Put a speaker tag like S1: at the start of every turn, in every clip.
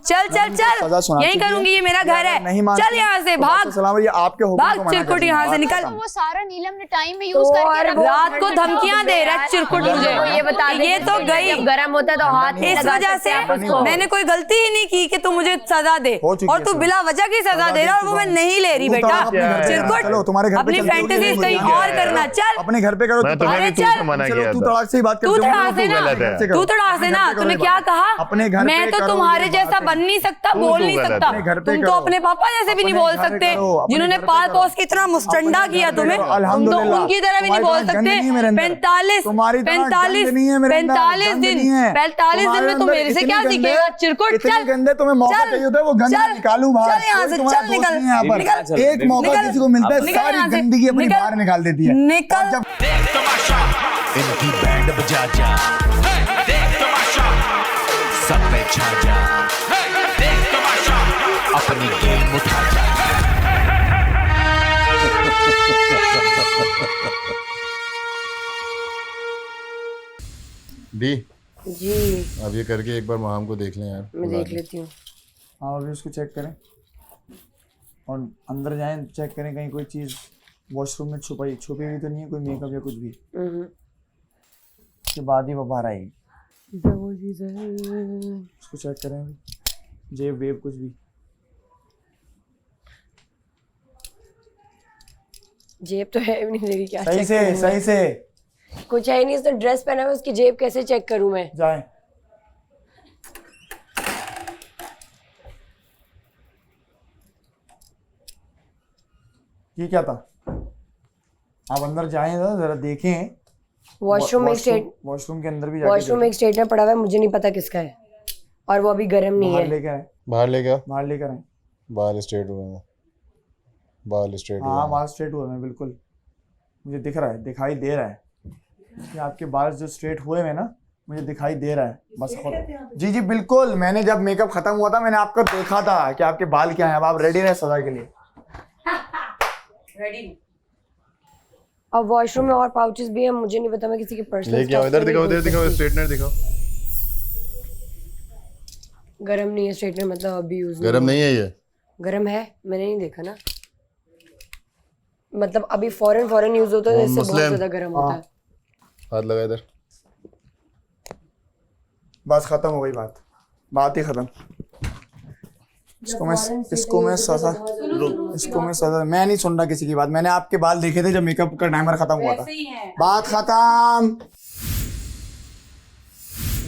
S1: चल चल चल, यही करूंगी, ये मेरा घर है, चल यहाँ से भाग, भाग चिरकुट यहाँ से निकल।
S2: वो सारा नीलम ने टाइम में यूज करके
S1: रात को धमकियां दे रहा है चिरकुट मुझे,
S2: ये बता दे,
S1: ये तो गई
S2: गरम होता तो हाथ
S1: इस वजह से। मैंने कोई गलती ही नहीं की कि तू मुझे सजा दे, और तू बिला वजह की सजा दे रहा है, और वो मैं नहीं ले रही बेटा। चिरकुट अपनी फैंटेसी कहीं और करना, चल
S3: अपने घर पे करो।
S1: अरे चल,
S3: तू तलाक से ही बात
S1: तू
S3: करती
S1: तड़ा से ना, तू तड़ा से ना, तूने क्या कहा?
S3: अपने घर
S1: मैं तो तुम्हारे जैसा बन नहीं सकता, बोल नहीं सकता, तुम तो अपने पापा जैसे भी नहीं बोल सकते, जिन्होंने पाल पोस के इतना मुस्टंडा किया तुम्हें, तुम तो उनकी तरह भी नहीं बोल सकते। 45 दिन में तुम मेरे से क्या सीखेगा चिरकुट? चल
S3: गंदे, तुम्हें मौका चाहिए होता है वो गंदा निकालूं बाहर,
S1: चल यहाँ से, चल निकल,
S3: एक मौका किसी को मिलता है सारी गंदगी अपनी बाहर निकाल देती है।
S1: निकल,
S4: इनकी बैंड बजा जा, देख तमाशा, सब पे छा जा, देख तमाशा, अपनी गेम उठा जा।
S5: दी
S1: जी
S5: अब ये करके एक बार माम को देख लें यार।
S1: मैं देख लेती हूँ।
S3: हाँ अभी उसको चेक करें और अंदर जाएं, चेक करें कहीं कोई चीज़ वॉशरूम में छुपी हुई तो नहीं है, कोई मेकअप या कुछ भी। उसके बाद ही वो बाहर आएगी। उसको चेक करें अभी, जेब वेब कुछ भी।
S1: जेब तो है भी नहीं मेरी, क्या
S3: सही से सही से
S1: कुछ है नहीं, उसने ड्रेस पहना है, उसकी जेब कैसे चेक करूं मैं?
S3: जाए ये क्या था? आप अंदर जाएं जरा देखें।
S1: वॉशरूम में
S3: वॉशरूम के अंदर भी
S1: वॉशरूम में एक स्ट्रेटनर पड़ा हुआ है, मुझे नहीं पता किसका है, और वो अभी गर्म नहीं है।
S5: बाहर लेके
S3: बाहर लेकर आए।
S5: बाल स्ट्रेट हुए हैं, बाल स्ट्रेट हुए
S3: हाँ
S5: हैं।
S3: बाल स्ट्रेट हुए हैं बिल्कुल, मुझे दिख रहा है, दिखाई दे रहा है कि आपके बाल जो स्ट्रेट हुए हैं ना, मुझे दिखाई दे रहा है बस। जी जी बिल्कुल, मैंने जब मेकअप खत्म हुआ था मैंने आपको देखा था कि आपके बाल क्या हैं। अब आप रेडी रहे सजा के लिए?
S1: रेडी। अब वॉशरूम में और पाउचेस भी हैं, मुझे नहीं पता, मैं किसी के पर्सनल
S5: लेके आओ, इधर दिखाओ, इधर दिखाओ, स्ट्रेटनर दिखाओ।
S1: गरम नहीं है स्ट्रेटनर, मतलब अभी यूज
S5: गरम नहीं है ये?
S1: गरम है, मैंने नहीं देखा ना, मतलब अभी फौरन यूज होता है, इससे बहुत ज्यादा गरम होता है।
S5: हाथ लगा इधर।
S3: बस खत्म हो गई बात ही खत्म। इसको मैं सजा मैं नहीं सुन रहा किसी की बात। मैंने आपके बाल देखे थे जब मेकअप का टाइमर खत्म हुआ था। बात खत्म।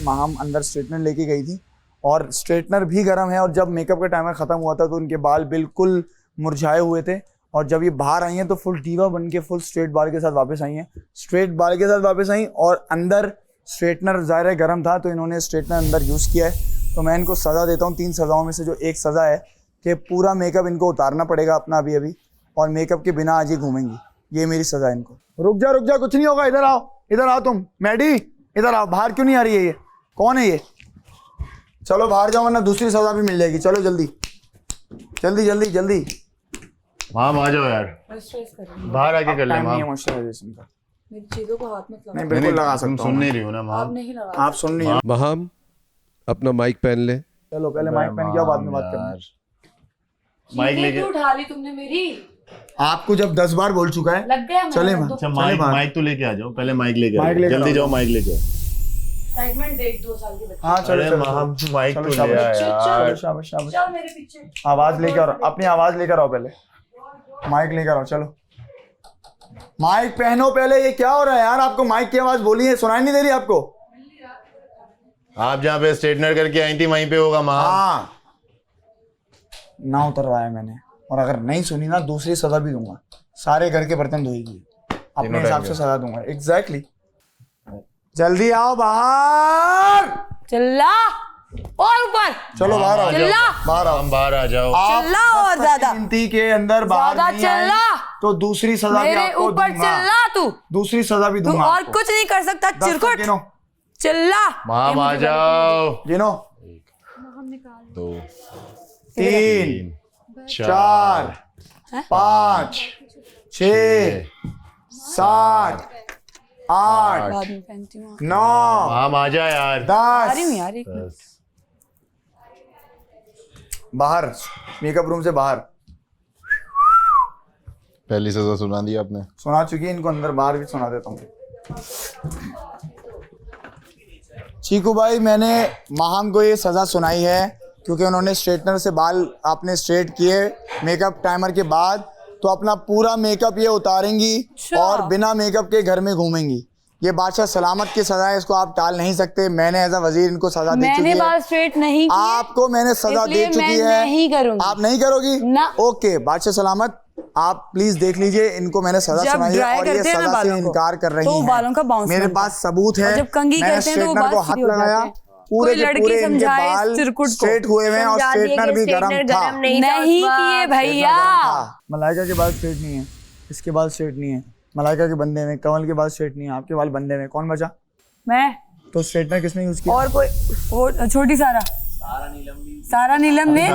S3: माम अंदर स्ट्रेटनर लेके गई थी और स्ट्रेटनर भी गर्म है, और जब मेकअप का टाइमर खत्म हुआ था तो उनके बाल बिल्कुल मुरझाए हुए थे, और जब ये बाहर आई हैं तो फुल डीवा बन के फुल स्ट्रेट बाल के साथ वापस आई हैं। स्ट्रेट बाल के साथ वापस आई, और अंदर स्ट्रेटनर ज़ाहिर है गर्म था तो इन्होंने स्ट्रेटनर अंदर यूज़ किया है। तो मैं इनको सज़ा देता हूँ 3 सज़ाओं में से जो एक सज़ा है कि पूरा मेकअप इनको उतारना पड़ेगा अपना अभी, और मेकअप के बिना आज ही घूमेंगी। ये मेरी सज़ा है इनको। रुक जा कुछ नहीं होगा, इधर आओ तुम। मैडी इधर आओ। बाहर क्यों नहीं आ रही है? ये कौन है ये? चलो बाहर जाओ वरना दूसरी सज़ा भी मिल जाएगी। चलो जल्दी।
S5: माम आ जाओ यार, बाहर आके कर ले माम।
S3: मॉइस्चराइजेशन का
S1: मेरी चीजों को हाथ मत लगाओ।
S3: नहीं बिल्कुल लगा सकता हूं।
S5: सुन नहीं रही हो ना माम?
S1: आप नहीं लगा,
S3: आप सुन नहीं।
S6: माम अपना माइक पहन ले।
S3: चलो पहले माइक पहन के आओ, बाद में बात करना।
S5: माइक लेके
S1: उठा ली तुमने मेरी।
S3: आपको जब 10 बार बोल चुका है।
S1: लग गया
S3: चले
S5: अच्छा माइक तो लेके आ जाओ, पहले माइक लेके
S3: माइक लेके
S5: जल्दी जाओ, माइक लेके आओ।
S1: सेगमेंट देख 2 साल के बच्चे।
S3: हाँ चलो
S5: माम माइक तो ले आ यार।
S3: शाबाश।
S1: चल मेरे पीछे।
S3: आवाज लेकर आओ, अपनी आवाज लेकर आओ। पहले माइक लेकर आओ। चलो माइक पहनो पहले। ये क्या हो रहा है यार? आपको माइक की आवाज बोली है, सुनाई नहीं दे रही आपको?
S5: आप जहाँ पे स्ट्रेटनर करके आई थी वहीं पे होगा माम।
S3: हाँ ना उतरवाया मैंने, और अगर नहीं सुनी ना दूसरी सजा भी दूंगा। सारे घर के बर्तन धोएगी, अपने हिसाब से सजा दूंगा। एग्जैक्टली। जल्दी आओ बाहर।
S1: चिल्ला और ऊपर।
S3: चलो बाहर आओ। बाहर आओ।
S5: हम बाहर आ जाओ।
S1: चिल्ला और ज्यादा।
S3: गिनती के अंदर बाहर नहीं
S1: चिल्ला
S3: तो दूसरी सजा भी
S1: मेरे
S3: आपको
S1: ऊपर
S3: दूंगा।
S1: चिल्ला तू।
S3: दूसरी सजा भी
S1: तू
S3: दूंगा
S1: और
S3: आपको।
S1: कुछ नहीं कर सकता चिरकुट। चिल्ला।
S5: माम आ जाओ।
S3: गिनो।
S5: 2
S3: 3 4 5 6 7 8
S1: बाद में पहनती हूँ।
S3: 9
S5: माम आ जा यार।
S3: 10
S1: आ रही हूँ यार, एक मिनट।
S3: बाहर, मेकअप रूम से बाहर।
S5: पहली सजा सुना दी आपने।
S3: सुना चुकी है, इनको अंदर बाहर भी सुना देता हूँ। चीकू भाई, मैंने माहम को ये सजा सुनाई है क्योंकि उन्होंने स्ट्रेटनर से बाल आपने स्ट्रेट किए मेकअप टाइमर के बाद, तो अपना पूरा मेकअप ये उतारेंगी और बिना मेकअप के घर में घूमेंगी। ये बादशाह सलामत की सजा है, इसको आप टाल नहीं सकते। मैंने एज अ वजीर इनको सजा दे चुकी है।
S1: मैंने बाल स्ट्रेट नहीं किए,
S3: आपको मैंने सजा दे चुकी है।
S1: नहीं करूंगी।
S3: आप नहीं करोगी
S1: ना।
S3: ओके बादशाह सलामत, आप प्लीज देख लीजिए, इनको मैंने सजा सुनाई है और ये सजा से इनकार कर रही
S1: तो
S3: हैं।
S1: बालों का बाउंस
S3: मेरे पास सबूत है।
S1: जब कंघी
S3: मैंने
S1: करते हैं तो वो
S3: स्ट्रेटनर को
S1: बाल
S3: हाथ
S1: सीधे हो
S3: लगाया,
S1: जाते हैं।
S3: पूरे
S1: कोई
S3: के
S1: लड़की
S3: पूरे इनके
S1: समझाए
S3: बाल
S1: चिरकुट को।
S3: स्ट्रेट हुए हैं और स्ट्रेटनर भी गरम था।
S1: नहीं किए भैया।
S3: मलाइका के बाल स्ट्रेट नहीं है, इसके बाल स्ट्रेट नहीं है, मलाइका के बंदे में, कंवल के बाल स्ट्रेट नहीं है, आपके बाल बंदे में, कौन बचा?
S1: मैं।
S3: तो स्ट्रेटनर किसने यूज किया?
S1: और कोई वो छोटी सारा नीलम ने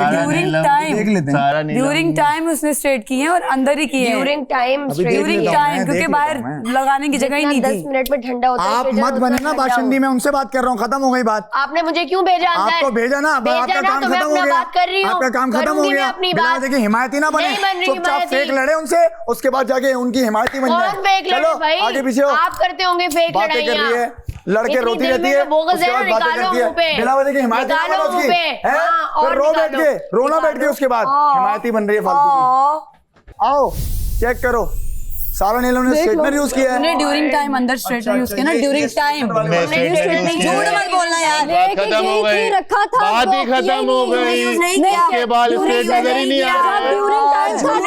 S1: ड्यूरिंग टाइम उसने स्ट्रेट किए हैं और अंदर ही किए हैं
S2: ड्यूरिंग टाइम
S1: क्योंकि बाहर लगाने की जगह ही नहीं
S2: 10
S1: थी।
S2: मिनट में ठंडा होता है।
S3: आप मत बने ना बाशिंदी, मैं उनसे बात कर रहा हूँ, खत्म हो गई बात।
S2: आपने मुझे क्यों भेजा अंदर?
S3: आपको भेजा ना, अब आपका काम
S2: तो मैं
S3: खत्म हो
S2: अपना
S3: गया।
S2: बात कर रही हूँ।
S3: आपका काम खत्म हो
S2: करूंगी मैं
S3: गया।
S2: अपनी
S3: बिना
S2: बात।
S3: देखिए हिमायती ना बने,
S2: नहीं बन रही
S3: चुपचाप
S2: हिमायती।
S3: फेक लड़े उनसे, उसके बाद जाके उनकी हिमायती बन जाए।
S2: कौन फेक लड़े
S3: चलो
S2: भाई?
S3: आगे पीछे हो।
S2: आप करते होंगे फेक
S3: बातें कर रही है, लड़के
S2: इतनी
S3: रोती
S2: दिल
S3: रहती
S2: में
S3: है,
S2: तो बोगस
S3: उसके
S2: है ना,
S3: बाद बातें
S2: निकालो
S3: करती है।
S2: मुंह पे।
S3: बिना वजह के हिमायती ना
S2: निकालो
S3: बनो उसकी,
S2: मुंह पे।
S3: हैं?
S2: हाँ,
S3: फिर
S2: और
S3: रो बैठ
S2: निकालो।
S3: के, रोना बैठ के उसके बाद हिमायती बन रही है फालतू की। आओ चेक करो, सारा नीलम ने स्ट्रेटनर यूज किया है।
S1: ड्यूरिंग टाइम अंदर स्ट्रेटनर यूज किया ना, ड्यूरिंग टाइम। झूठ मत बोलना यार।
S5: बात खत्म हो गई,
S2: रखा था
S5: बात ही खत्म हो गई। उसके बाद स्ट्रेट नजर ही नहीं आ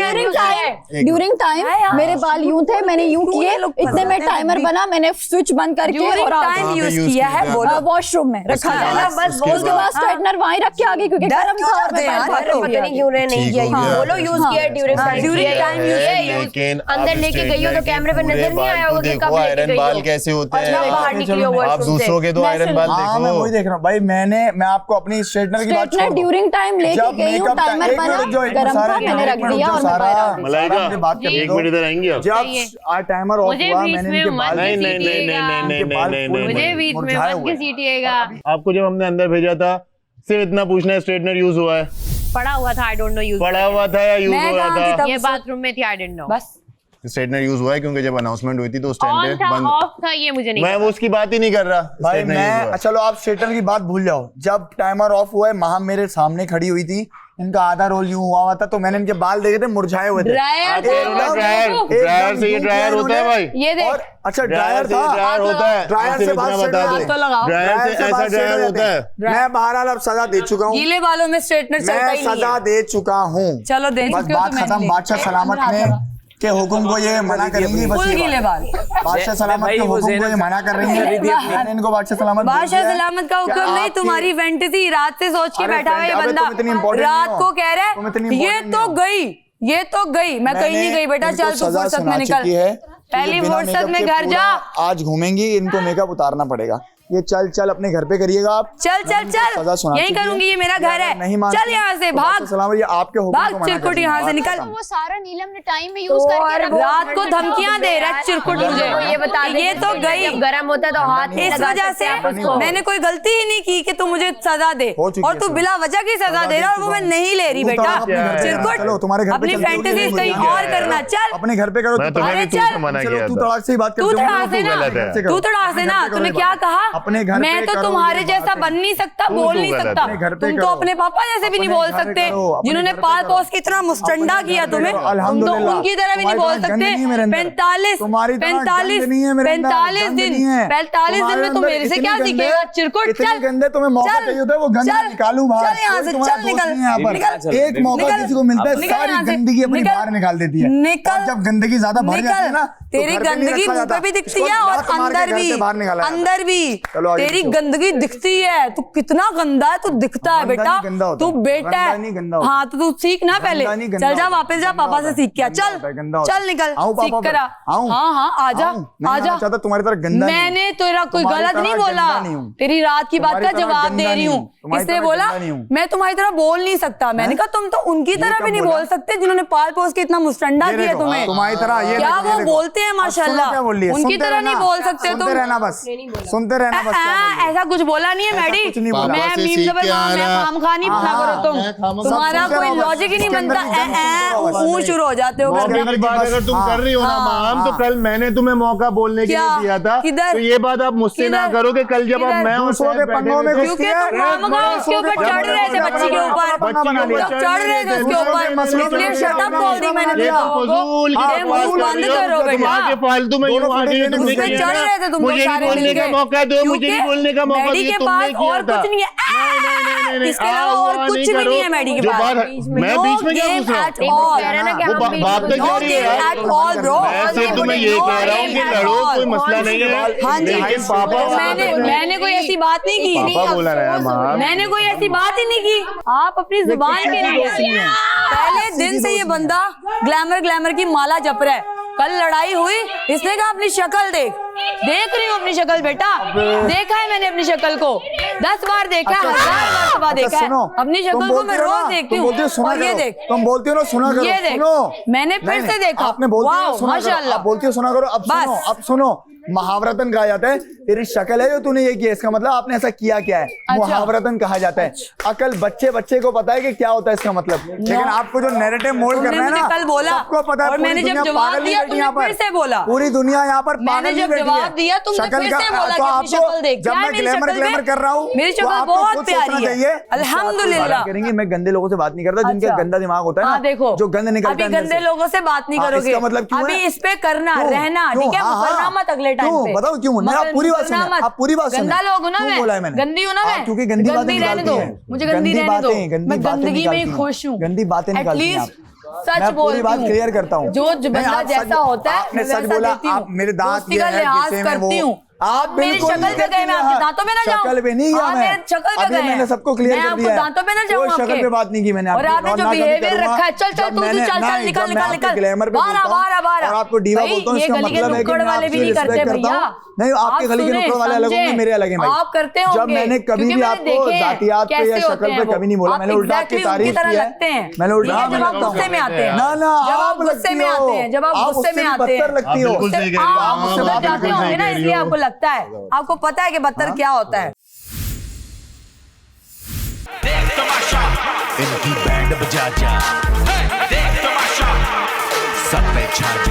S7: ड्यूरिंग टाइम मेरे बाल यूं थे, मैंने यूं किए, इतने में टाइमर बना, मैंने स्विच बंद करके
S1: ड्यूरिंग
S7: और
S1: टाइम यूज किया है, बोलो।
S7: वॉशरूम में रखा था, बस उसके बाद स्ट्रेटनर वहीं रख के आगे क्योंकि गर्म था और मैं
S2: पता नहीं क्यों नहीं किया। बोलो यूज किया ड्यूरिंग टाइम
S5: लेकिन
S2: अंदर लेके गई हो तो कैमरे पे नजर नहीं आया होगा कि कब लेके
S5: आयरन
S2: गई
S5: बाल
S2: हो।
S5: कैसे होते हैं,
S2: बाहर निकली हो
S5: आप दूसरों के तो आयरन बाल
S3: हाँ मैं
S5: देखो।
S3: वही देख रहा हूँ भाई। मैं आपको अपनी स्ट्रेटनर की बात
S7: स्ट्रेटनर
S3: छोड़
S7: ड्यूरिंग टाइम लेके गई हूँ, टाइमर बना, गर्म था, मैंने रख दिया और मैं बाहर आ गई।
S5: मलाइका
S3: बात कर
S5: एक मिनट इधर आएंगे आप?
S3: जब टाइमर ऑफ
S2: मुझे
S3: हुआ
S2: बीच
S3: मैंने
S2: में
S3: इनके
S2: मत
S3: बाल
S5: नहीं नहीं नहीं
S2: घसीटिएगा।
S5: नहीं नहीं नहीं नहीं नहीं
S2: मुझे
S5: नहीं।
S2: बीच में
S3: मुरझाए
S2: मत
S3: हुए हैं।
S2: घसीटिएगा।
S5: आपको जब हमने अंदर भेजा था सिर्फ इतना पूछना है स्ट्रेटनर यूज हुआ है?
S2: पड़ा हुआ था, आई डोंट नो यूज
S5: पड़ा हुआ था या यूज हो रहा था?
S2: ये बाथरूम में थी, आई डोंट नो।
S1: बस
S5: स्ट्रेटनर यूज हुआ है क्योंकि जब अनाउंसमेंट हुई थी तो उस टाइम
S2: ऑन
S5: पे
S2: था
S5: बंद।
S2: ऑफ था ये मुझे नहीं
S5: मैं वो उसकी बात ही नहीं कर रहा।
S3: भाई
S5: straightener use हुआ
S3: मैं
S5: है।
S3: चलो आप स्ट्रेटनर की बात भूल जाओ। जब टाइमर ऑफ हुआ है महाम मेरे सामने खड़ी हुई थी, इनका आधा रोल यूं हुआ था, तो मैंने इनके बाल देखे थे मुरझाए हुए थे।
S1: ड्रायर
S5: ड्रायर से ये ड्रायर होता है भाई।
S1: ये देख।
S3: और अच्छा ड्रायर था,
S5: ड्रायर होता है।
S3: ड्रायर से
S5: सिर्फ
S3: बाल
S5: इतना बता
S3: straight
S5: दो।
S3: होते हैं।
S1: तो लगाओ।
S5: ड्रायर से ऐसा
S3: बाल straight
S5: ड्रायर
S3: हो
S5: होता
S3: जाते
S5: है।
S3: हैं। मैं बहरहाल अब सजा दे चुका हूँ,
S1: गीले बालों में स्ट्रेटनर चलता
S3: मैं
S1: ही नहीं
S3: सजा
S1: है।
S3: दे चुका हूँ।
S1: चलो दे
S3: बस
S1: चुके हो
S3: बात
S1: तो मैंने
S3: खत्म।
S1: ले।
S3: बादशाह सलामत ने के हुक्म को ये मना करेंगी, बस
S1: फुल
S3: ये
S1: गीले
S3: बात।
S1: बाल।
S3: बादशाह सलामत के हुक्म को ये मना कर रही है। मैंने इनको बादशाह सलामत बोल
S1: बादशाह
S3: दिया है
S1: सलामत का
S3: कि
S1: हुक्म नहीं,
S3: आपकी-
S1: तुम्हारी फैंटेसी रात से सोच के
S3: अरे
S1: बैठा हुआ ये
S3: अबे
S1: बंदा
S3: तुम इतनी important
S1: रात
S3: नहीं
S1: को
S3: हो।
S1: कह रहा
S3: तुम इतनी
S1: है ये
S3: important
S1: तो
S3: नहीं हो।
S1: गई, ये तो गई, मैं कहीं नहीं गई बेटा, चल तू फुर्सत में निकल। पहली फुर्सत में घर जा।
S3: आज घूमेंगी, इनको मेकअप उतारना पड़ेगा। ये चल अपने घर पे करिएगा आप।
S1: चल चल
S3: सजा
S1: चल
S3: सुना
S1: यही
S3: चुकी है।
S1: करूंगी, ये मेरा घर है।
S3: नहीं मानती
S1: चल यहाँ से
S3: तो
S1: भाग
S3: बादशाह सलामत ये आपके हुक्म
S1: भाग
S3: को मना
S1: चिरकुट
S3: कर
S1: यहाँ से
S3: देंगे।
S1: निकल।
S3: बात
S2: वो सारा नीलम ने टाइम में यूज
S1: और
S2: करके रखा।
S1: रात को धमकियां दे रहा है चिरकुट मुझे।
S2: ये बता दे
S1: ये तो गई।
S2: गरम होता है तो हाथ
S1: इस वजह से मैंने कोई गलती ही नहीं की कि तू मुझे सजा दे,
S3: हो चुकी
S1: और
S3: है
S1: तू
S3: सजा।
S1: बिला वजह की सजा दे रहा है और वो मैं नहीं ले रही बेटा।
S3: चलो तुम्हारे घर पे
S1: अपनी
S3: चलते हो,
S1: फैंटेसी
S3: ये
S1: कहीं
S3: नहीं
S1: और करना। चल
S3: अपने घर पे करो।
S5: मैं तुम्हें
S1: अरे
S5: भी
S1: चल।
S5: तुमसे मना
S3: चलो
S5: किया
S3: तू
S5: था।
S3: तड़ाक से ही बात कर।
S1: तू तड़ा से ना,
S5: गलत है।
S1: तू तड़ा से ना, तूने क्या कहा?
S3: अपने घर
S1: मैं
S3: पे
S1: तो
S3: करो,
S1: तुम्हारे
S3: ये
S1: जैसा
S3: बात है।
S1: बन नहीं सकता,
S5: तू
S1: बोल
S5: तो
S1: नहीं
S5: गलत
S1: सकता।
S5: है।
S3: घर पे
S1: तुम तो
S3: करो।
S1: अपने पापा जैसे भी नहीं
S3: अपने
S1: बोल
S3: घर
S1: सकते,
S3: करो, अपने
S1: जिन्होंने
S3: घर पे
S1: पाल
S3: करो।
S1: पोस के इतना मुस्टंडा
S3: अपने
S1: किया
S3: घर पे
S1: तुम्हें,
S3: करो।
S1: तुम तो
S3: अल्हम्दुलिल्लाह।
S1: उनकी तरह भी नहीं बोल
S3: तुम्हारी तरह गंद नहीं है मेरे
S1: सकते।
S3: अंदर।
S1: 45
S3: तुम्हारी तरह गंद
S1: 45
S3: नहीं है मेरे अंदर,
S1: 45
S3: गंद
S1: दिन
S3: नहीं है।
S1: 45 दिन
S3: तुम्हारे
S1: में तुम
S3: अंदर
S1: मेरे से
S3: इतनी
S1: क्या
S3: गंदे-
S1: सीखेगा? चिरकुट
S3: इतनी
S1: चल
S3: गंदे तुम्हें मौका
S1: चल,
S3: चाहिए होता है, वो गंद
S1: चल,
S3: निकालूं बाहर।
S1: चल यहाँ से,
S3: कोई तुम्हारा
S1: चल
S3: दोस्त
S1: निकल,
S3: नहीं है यहाँ पर।
S1: निकल,
S3: एक मौका
S1: निकल,
S3: किसी को मिलता है,
S1: निकल
S3: सारी
S1: यहाँ से,
S3: गंदगी अपनी
S1: निकल,
S3: बाहर निकाल देती है।
S1: निकल,
S3: और जब गंदगी ज्यादा भर जाती है ना, तो
S1: तेरी
S3: घर पे नहीं
S1: गंदगी
S3: रखा
S1: मुंह
S3: जाता।
S1: पे भी दिखती
S3: इसको
S1: है और
S3: लात मार के
S1: अंदर
S3: घर से
S1: भी,
S3: बाहर निकाला जाता है।
S1: अंदर भी
S3: चलो आगे
S1: तेरी
S3: पूछो।
S1: गंदगी दिखती है। तू कितना गंदा है, तू दिखता है
S3: गंदा
S1: बेटा,
S3: नहीं गंदा होता
S1: तू
S3: है।
S1: बेटा
S3: गंदा नहीं गंदा
S1: है।
S3: होता है।
S1: हाँ तो तू सीख ना पहले,
S3: गंदा नहीं गंदा
S1: चल जा
S3: होता है।
S1: वापस जा,
S3: गंदा
S1: पापा
S3: होता
S1: से
S3: है।
S1: सीख के आ।
S3: गंदा
S1: चल
S3: होता है, गंदा होता
S1: चल
S3: है।
S1: निकल,
S3: आऊं
S1: सीख
S3: पापा
S1: कर आ।
S3: पर? आऊं?
S1: हाँ आजा
S3: आऊं? नहीं
S1: आजा।
S3: आना चाहता, तुम्हारी तरह गंदा नहीं हूं।
S1: मैंने तेरा कोई
S3: तुम्हारी
S1: गलत नहीं
S3: तरह
S1: बोला,
S3: गंदा नहीं हूं।
S1: तेरी रात की बात
S3: तुम्हारी
S1: का
S3: तरह
S1: जवाब
S3: गंदा
S1: दे रही
S3: नहीं
S1: हूँ।
S3: हूं। तुम्हारी
S1: इसने
S3: तरह
S1: बोला
S3: गंदा नहीं हूं।
S1: मैं तुम्हारी तरह बोल नहीं सकता। मैंने कहा तुम तो उनकी तरह
S3: कब
S1: भी नहीं
S3: बोला?
S1: बोल सकते जिन्होंने पाल पोस के इतना मुस्टंडा
S3: ये
S1: किया
S3: देखो,
S1: तुम्हें।
S3: तुम्हारी तरह ये
S1: क्या
S3: देखो, ये
S1: वो
S3: देखो।
S1: बोलते हैं
S3: अब सुनो
S1: माशाल्लाह,
S3: क्या बोल रही है,
S1: उनकी
S3: सुनते
S1: तरह
S3: रहना,
S1: नहीं बोल सकते
S3: सुनते
S1: तुम।
S3: रहना बस, सुनते रहना। रहना बस क्या बोल रही हो?
S1: ऐसा कुछ बोला नहीं है
S3: ऐसा
S1: मैडी।
S3: कुछ नहीं बोला।
S1: मैं
S5: पापा से
S1: मीम
S5: सीख
S1: जबर
S5: के आ
S1: मैं
S5: रहा।
S1: खामखा नहीं पूछा करो तुम। तुम्हारा
S3: सब
S1: कोई
S3: कुछ
S1: लॉजिक ही नहीं
S3: इसके अंदर
S1: बनता।
S3: ही जन्म
S1: शुरू हो जाते हो
S5: मौके की बात अगर तुम कर रही हो ना माम, तो कल मैंने तुम्हें मौका बोलने के
S1: क्या?
S5: लिए दिया था।
S1: किधर?
S5: तो ये बात आप मुझसे ना
S1: किधर?
S5: करो कि कल जब आप
S1: किधर?
S5: मैं और
S3: दूसरों
S5: सैफ
S3: के पन्नों में
S5: बैठे
S3: घुस
S5: थे,
S3: के
S1: क्योंकि तुम मामूगा उसके ऊपर चढ़ रहे थे बच्ची के ऊपर। चढ़ रहे थे उसके ऊपर, इसलिए शटअप बोल दी मैंने
S5: ये
S1: तुम लोगों
S5: फजूल
S1: को।
S5: की
S1: ये
S5: बकवास
S1: मुंह
S5: कर
S1: बंद
S5: रही हो।
S1: करो बेटा।
S5: आगे फालतू में यूं आगे
S3: दोनों
S5: तुमने
S1: उसमें
S5: किया
S1: चढ़
S5: ना।
S1: रहे थे तुम लोग
S5: मुझे भी
S1: सारे
S5: बोलने का
S1: मिलके।
S5: मौका दो, मुझे भी
S1: क्योंकि
S5: बोलने का मौका
S1: मैडी
S5: दो,
S1: के
S5: तुमने
S1: पास
S5: किया
S1: और
S5: था।
S1: कुछ नहीं है।
S5: नहीं,
S1: इसके अलावा
S5: आप
S1: और
S5: वहाँ
S1: कुछ
S5: नहीं
S1: भी
S5: करो।
S1: नहीं है मैडी के
S5: जो
S1: पास।
S5: बात- मैं बीच में क्या
S1: game
S5: घुस रहा
S1: at
S5: हूँ?
S1: all।
S2: कह रहे ना कि
S5: वो
S2: हम
S5: बात तो
S1: No
S5: क्या रही है
S1: game
S5: यार?
S1: at all, bro।
S5: मैं सिर्फ तुम्हें ये
S1: No
S5: कह रहा हूँ
S1: game
S5: कि
S1: at
S5: लड़ो,
S1: all।
S5: कोई मसला नहीं है।
S1: हाँ जी।
S5: लेकिन पापा
S1: मैंने कोई ऐसी बात नहीं की।
S5: पापा बोला रहा है माँ।
S1: मैंने कोई ऐसी बात ही नहीं की। आप अपनी जुबान के लिए पहले दिन से ये बंदा ग्लैमर की माला जप रहा है। कल लड़ाई हुई, इसने कहा अपनी शक्ल देख रही हूँ अपनी शक्ल बेटा। देखा है मैंने अपनी शक्ल को 10 बार देखा है, 1000 मरतबा देखा है। अपनी शक्ल को मैं रोज देखती हूँ। और ये देख,
S3: तुम बोलती हो ना सुना करो,
S1: ये देख,
S3: सुनो।
S1: मैंने फिर से देखा।
S3: आपने बोलती हो
S1: वाओ,
S3: सुना करो,
S1: माशाल्लाह।
S3: आप बोलती हो सुना करो। अब सुनो महावरतन कहा जाता है तेरी शक्ल है जो तूने ये किया, इसका मतलब आपने ऐसा किया क्या है। मुहावरतन कहा जाता है। अकल बच्चे को पता है कि क्या होता है इसका मतलब, लेकिन आपको जो नैरेटिव मोल्ड करना है ना,
S1: कल बोला
S3: सबको पता है।
S1: और मैंने जब जवाब दिया तुमने फिर से बोला।
S3: पूरी दुनिया यहाँ पर
S1: मैंने जब जवाब दिया तुमने फिर से बोला कि अपनी शक्ल देख।
S3: जब मैं ग्लैमर कर रहा हूँ,
S1: मेरी शक्ल बहुत प्यारी है अल्हम्दुलिल्लाह।
S3: करेंगे मैं गंदे लोगों से बात नहीं करता, जिनका गंदा दिमाग होता है ना,
S1: देखो
S3: जो गंद निकलता है
S1: अभी गंदे लोगों से बात नहीं करोगे।
S3: इसका मतलब क्यों
S1: अभी
S3: है?
S1: इस पे करना
S3: क्यों?
S1: रहना,
S3: क्यों?
S1: ठीक है।
S3: हाँ,
S1: मुकरना
S3: हाँ।
S1: मत अगले टाइम
S3: क्यों?
S1: पे।
S3: बताओ क्यों? नहीं, आप पूरी बात सुनिए, आप पूरी बात सुनिए।
S1: गंदा लोग हूं ना
S3: क्यों बोला है
S1: मैं,
S3: मैंने?
S1: गंदी हूं ना मैं।
S3: क्योंकि गंदी बातें
S1: रहने
S3: निकालती
S1: दो,
S3: हैं।
S1: मुझे गंदी रहने दो।
S3: गंदी
S1: मैं
S3: बातें
S1: गंदगी में ही
S3: निकालती
S1: खुश हूँ।
S3: गंदी बातें निकालती हैं
S1: एटलीस्ट
S3: आप।
S1: सच
S3: मैं पूरी
S1: बोलती
S3: बात
S1: हूँ।
S3: क्लियर करता हूँ।
S1: जो
S3: नहीं,
S1: बंदा
S3: आप
S1: जैसा
S3: सच-
S1: होता है
S3: आपने
S1: मैं
S3: सच
S1: वैसा
S3: बोला।
S1: देती हूँ।
S3: आप मेरे दांत
S1: दोस्ती
S3: ये
S1: का
S3: है,
S1: लिहाज
S3: गुस्से में
S1: करती
S3: वो।
S1: हूँ।
S3: आप
S1: मेरी
S3: बिल्कुल
S1: शक्ल
S3: नहीं
S1: पे गए, मैं
S3: करती
S1: आपके
S3: हैं।
S1: दांतों पे ना जाऊं।
S3: शक्ल पे नहीं गया
S1: आप
S3: मैं।
S1: मेरे शक्ल पे
S3: अभी
S1: गए
S3: मैंने
S1: हैं।
S3: सबको क्लियर
S1: मैं
S3: कर
S1: आपको
S3: दिया है।
S1: दांतों पे ना जाऊं
S3: कोई शक्ल
S1: आपके।
S3: पे बात नहीं की मैंने
S1: और
S3: आपकी,
S1: आपने जो
S3: ना कभी
S1: बिहेवियर
S3: करूंगा।
S1: रखा है, चल
S3: जब
S1: तू
S3: मैंने-
S1: चल
S3: नहीं,
S1: निकल
S3: जब मैं आपके
S1: निकल
S3: ग्लैमर पे
S1: बाहर
S3: बोलता हूँ
S1: बाहर
S3: और आपको डीवा बोलता हूँ,
S1: ये
S3: इसका
S1: गली के
S3: मतलब है कि
S1: नुक्कड़
S3: मैं
S1: वाले भी
S3: आपसे
S1: नहीं करते
S3: रिस्पेक्ट करता
S1: भैया।
S3: हूँ। नहीं, आपके गली के नुक्कड़ वाले अलग होंगे, मेरे अलग हैं भाई।
S1: आप करते
S3: जब
S1: होंगे।
S3: मैंने कभी
S1: क्योंकि
S3: भी
S1: मैंने
S3: आपको
S1: देखे हैं
S3: जातियात पे या
S1: कैसे
S3: शक्ल
S1: होते
S3: पे
S1: हैं वो।
S3: कभी नहीं बोला।
S1: आप
S3: मैंने उल्टा आपकी
S1: exactly उनकी
S3: तारीफ
S1: तरह
S3: की है।
S1: लगते हैं।
S3: मैंने उल्टा
S1: ठीक है, जब आप गुस्से में आते हैं।
S3: ना ना
S1: जब आप
S3: आप
S1: गुस्से में
S3: लगती हो।
S1: आते हैं, जब आप
S3: आप
S1: गुस्से
S3: उससे
S1: में
S3: भी
S1: आते हैं,
S3: बदतर लगती हो।
S5: बिल्कुल सही कह रही हो।
S1: आप
S5: हाँ,
S1: समझ
S5: आप
S1: जाते
S5: बिल्कुल
S1: होंगे
S5: सही
S1: ना,
S5: कह रही
S1: इसलिए
S5: हो।
S1: आपको लगता है, आपको पता है कि बदतर क्या होता है।
S4: देख तमाशा इनकी बैंड बजा जा, देख तमाशा सब पे छा जा।